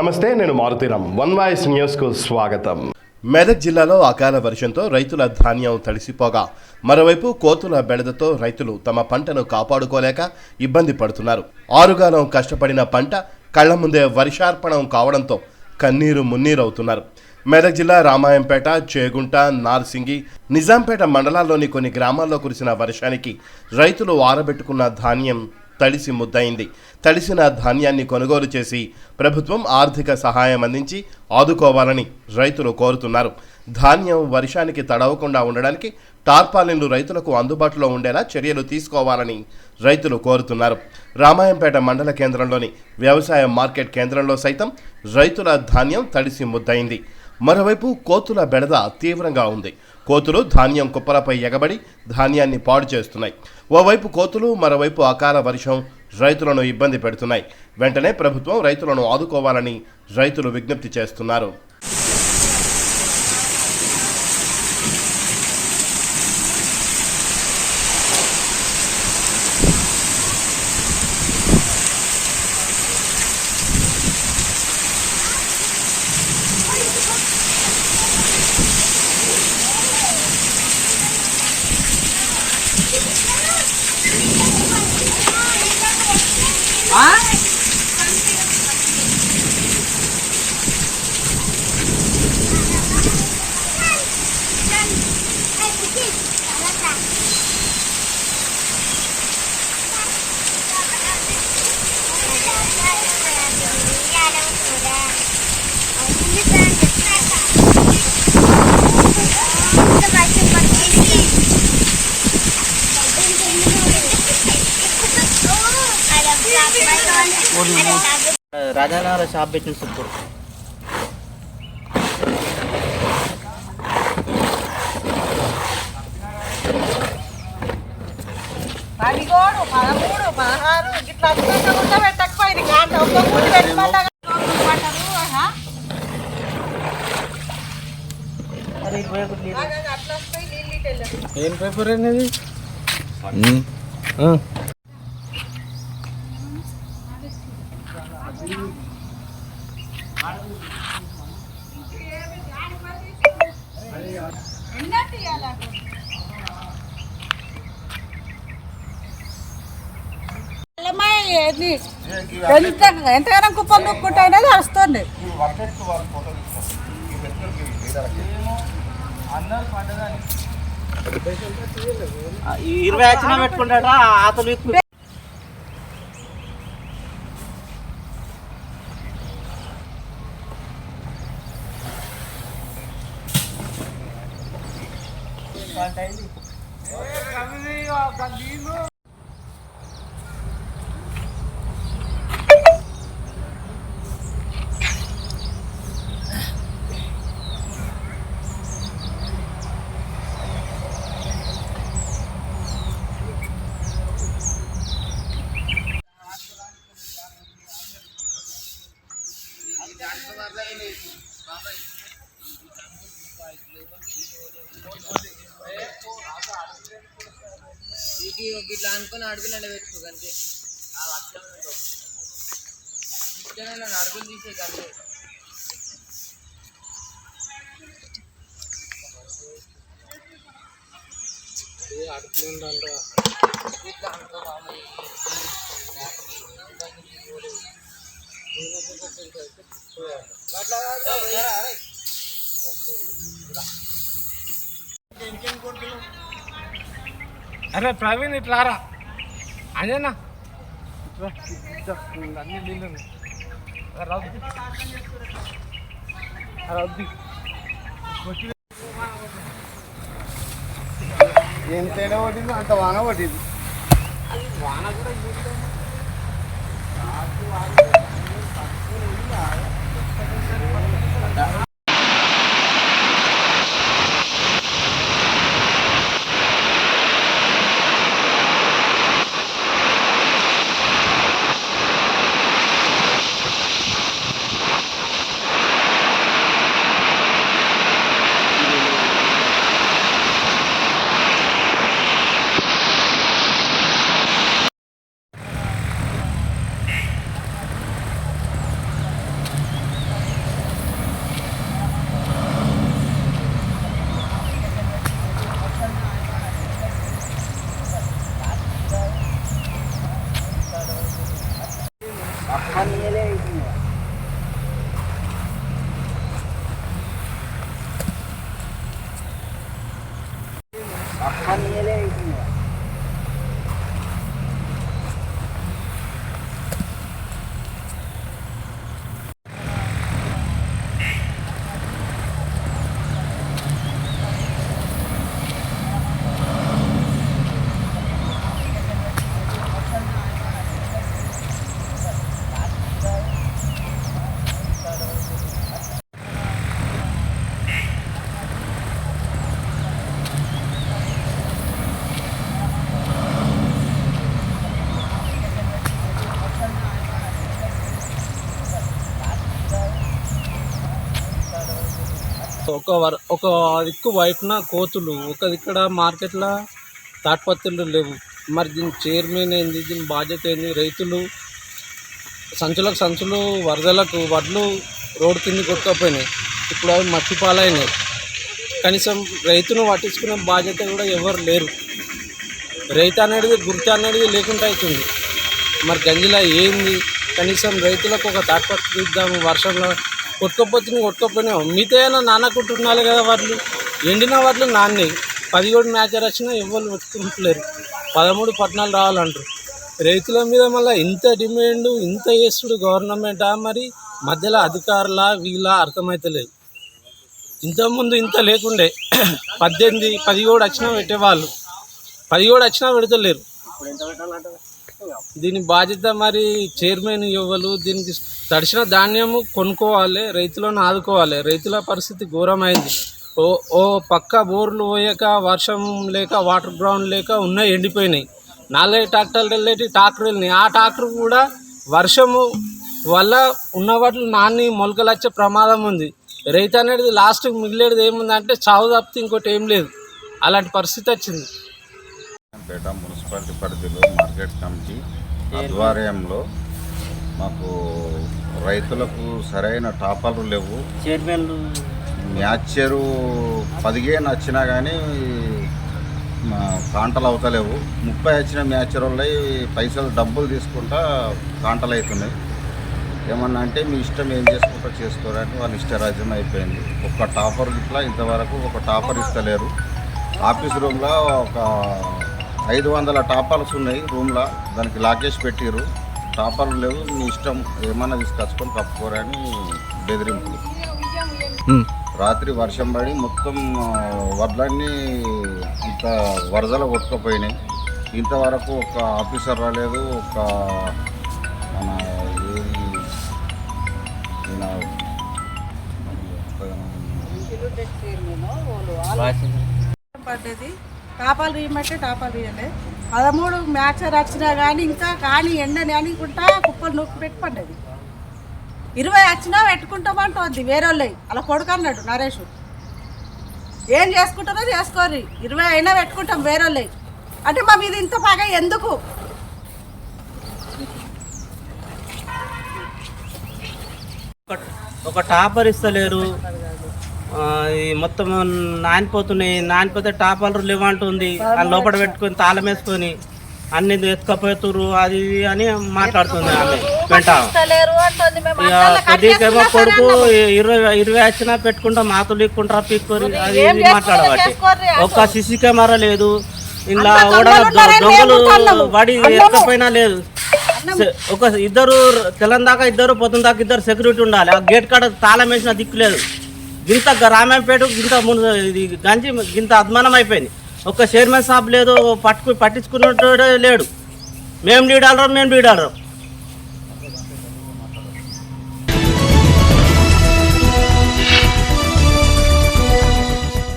నమస్తే, నేను Maruthi Ram. One voice న్యూస్కు స్వాగతం. మెదక్ జిల్లాలో అకాల వర్షంతో రైతుల ధాన్యం తడిసిపోగా మరోవైపు కోతుల బెడదతో రైతులు తమ పంటను కాపాడుకోలేక ఇబ్బంది పడుతున్నారు. ఆరుగాలం కష్టపడిన పంట కళ్ల ముందే వర్షార్పణం కావడంతో కన్నీరు మున్నీరవుతున్నారు. మెదక్ జిల్లా రామాయంపేట, చేగుంట, నార్సింగి, నిజాంపేట మండలాల్లోని కొన్ని గ్రామాల్లో కురిసిన వర్షానికి రైతులు ఆరబెట్టుకున్న ధాన్యం తడిసి ముద్దయింది. తడిసిన ధాన్యాన్ని కొనుగోలు చేసి ప్రభుత్వం ఆర్థిక సహాయం అందించి ఆదుకోవాలని రైతులు కోరుతున్నారు. ధాన్యం వర్షానికి తడవకుండా ఉండడానికి టార్పాలిన్లు రైతులకు అందుబాటులో ఉండేలా చర్యలు తీసుకోవాలని రైతులు కోరుతున్నారు. రామాయంపేట మండల కేంద్రంలోని వ్యవసాయ మార్కెట్ కేంద్రంలో సైతం రైతుల ధాన్యం తడిసి ముద్దయింది. మరోవైపు కోతుల బెడద తీవ్రంగా ఉంది. కోతులు ధాన్యం కుప్పలపై ఎగబడి ధాన్యాన్ని పాడు చేస్తున్నాయి. ఓవైపు కోతులు, మరోవైపు అకాల వర్షం రైతులను ఇబ్బంది పెడుతున్నాయి. వెంటనే ప్రభుత్వం రైతులను ఆదుకోవాలని రైతులు విజ్ఞప్తి చేస్తున్నారు. రాజానగర్ షాప్ పెట్టిన సూపర్ పదిగోడు 13 16 ఇట్లా అట్లా పెట్టకపోయింది. కాంట ఒక్క మూడు పెట్టుకుంటా ఏం పేపర్ అనేది ఎంతగానో కుప్పలు నొక్కుంటా అనేది వస్తుంది. ఇరవై వచ్చిన పెట్టుకుంటాడా ఆతలు ఇట్లా అనుకుని అడుగులు అంటే పెట్టుకోకండి. అడుగులు తీసే కంటే అడుగులు ఉండాలి. ఇట్లా అనుకో అరే ప్రవీణ్ ఇట్లా రా అదేనా అన్ని నీళ్ళు ఎంతైనా పట్టింది అంత వాన పట్టింది. వాన కూడా ఒక దిక్కు వైపున కోతులు, ఒక దిక్కడ మార్కెట్లో తాట్పత్రులు లేవు. మరి దీని చైర్మన్ ఏంది, దీని బాధ్యత ఏంది? రైతులు సంచులకు సంచులు వరదలకు వడ్లు రోడ్డు కింద కొట్టుకపోయినాయి, ఇప్పుడు అవి మట్టి పాలైనాయి. కనీసం రైతును పట్టించుకునే బాధ్యత కూడా ఎవరు లేరు. రైతు అనేది గుర్తు అనేది లేకుండా అవుతుంది. మరి గంజిలా ఏంది? కనీసం రైతులకు ఒక తాట్పత్రి ఇద్దాము. వర్షంలో కొట్టుకపోయినా మిగతా నానకుంటున్నాలి కదా. వడ్లు ఎండిన వడ్లు నాన్నే 17 మ్యాచర్ వచ్చినా ఎవరు పెట్టుకుంటలేరు. 13, 14 రావాలంటారు. రైతుల మీద మళ్ళీ ఇంత డిమాండ్, ఇంత చేస్తుడు గవర్నమెంటా, మరి మధ్యలో అధికారుల వీళ్ళ అర్థమైతలేదు. ఇంతకుముందు ఇంత లేకుండే 18, 17 వచ్చినా పెట్టేవాళ్ళు, 17 వచ్చినా పెడతలేరు. దీని బాధ్యత మరి చైర్మన్ ఇవ్వలు. దీనికి తడిసిన ధాన్యము కొనుక్కోవాలి, రైతులను ఆదుకోవాలి. రైతుల పరిస్థితి ఘోరమైంది. ఓ పక్క బోర్లు పోయాక, వర్షం లేక, వాటర్ గ్రౌండ్ లేక ఉన్నాయి ఎండిపోయినాయి. 4 ట్రాక్టర్లు వెళ్ళేటి ట్రాక్టర్ వెళ్ళినాయి. ఆ ట్రాక్టర్ కూడా వర్షము వల్ల ఉన్న వాటిని నాన్ని మొలకలు వచ్చే ప్రమాదం ఉంది. రైతు అనేది లాస్ట్కి మిగిలేది ఏముందంటే చావు తప్పితే ఇంకోటి ఏం లేదు. అలాంటి పరిస్థితి వచ్చింది. పేట మున్సిపాలిటీ పరిధిలో మార్కెట్ కమిటీ ఆధ్వర్యంలో మాకు రైతులకు సరైన టాపర్లు లేవు. చైర్మన్లు మ్యాచరు 15 వచ్చినా కానీ కాంటలు అవుతలేవు. 30 వచ్చిన మ్యాచర్ వల్ల పైసలు డబ్బులు తీసుకుంటా కాంటలు అవుతున్నాయి. ఏమన్నా అంటే మీ ఇష్టం ఏం చేసుకుంటా చేసుకోరని వాళ్ళ ఇష్టరాజ్యం అయిపోయింది. ఒక్క టాపర్ ఇట్లా ఇంతవరకు ఒక టాపర్ ఇస్తలేరు. ఆఫీస్ రూమ్లో ఒక 500 టాపర్స్ ఉన్నాయి రూమ్లో, దానికి లాకేసి పెట్టిరు. టాపర్లు లేవు, మీ ఇష్టం ఏమన్నా తీసుకొచ్చుకొని కప్పుకోరని బెదిరింపులు. రాత్రి వర్షం పడి మొత్తం వడ్లన్నీ ఇంత వరదలు కొట్టుకుపోయినాయి. ఇంతవరకు ఒక ఆఫీసర్ రాలేదు. ఒక మన పడ్డది టాపాలు తీయమంటే టాపాలు తీయలే. 13 మ్యాచర్ వచ్చినా కానీ ఇంకా కానీ ఎండని అనుకుంటా కుప్పలు నొక్కి పెట్టి పడ్డది. 20 వచ్చినా పెట్టుకుంటామంటుంది వేరే వాళ్ళు. అలా కొడుకు అన్నాడు నరేష్. ఏం చేసుకుంటారో చేసుకోర్రి, 20 అయినా పెట్టుకుంటాం వేరే వాళ్ళు అంటే మా మీద ఇంత పగ ఎందుకు? ఒక టాపర్ ఇస్తలేరు. మొత్తం నానిపోతే టాపర్లు లేవంటుంది. ఆ లోపల పెట్టుకొని తాళం వేసుకొని అన్ని ఎత్తుకపోతురు అది ఇది అని మాట్లాడుతుంది ఆమె. కొద్దికేమో కొడుకు 20 వచ్చినా పెట్టుకుంటా మాతో లీక్కుంటారా పీక్కోరు అది ఇది మాట్లాడబట్టి. ఒక్క సిసి కెమెరా లేదు ఇలా కూడా, దొంగలు వాడి ఎత్తకపోయినా లేదు. ఒక ఇద్దరు తెల్లని దాకా ఇద్దరు, పొద్దున దాకా ఇద్దరు సెక్యూరిటీ ఉండాలి. ఆ గేట్ కాడ తాళం వేసిన దిక్కు లేదు. గింత రామాయపేట గింత ఇది గంజి గింత అద్మానం అయిపోయింది. ఒక్క చైర్మన్ సాబ్ లేదు, పట్టించుకున్నట్టు లేడు. మేము లీడాలరు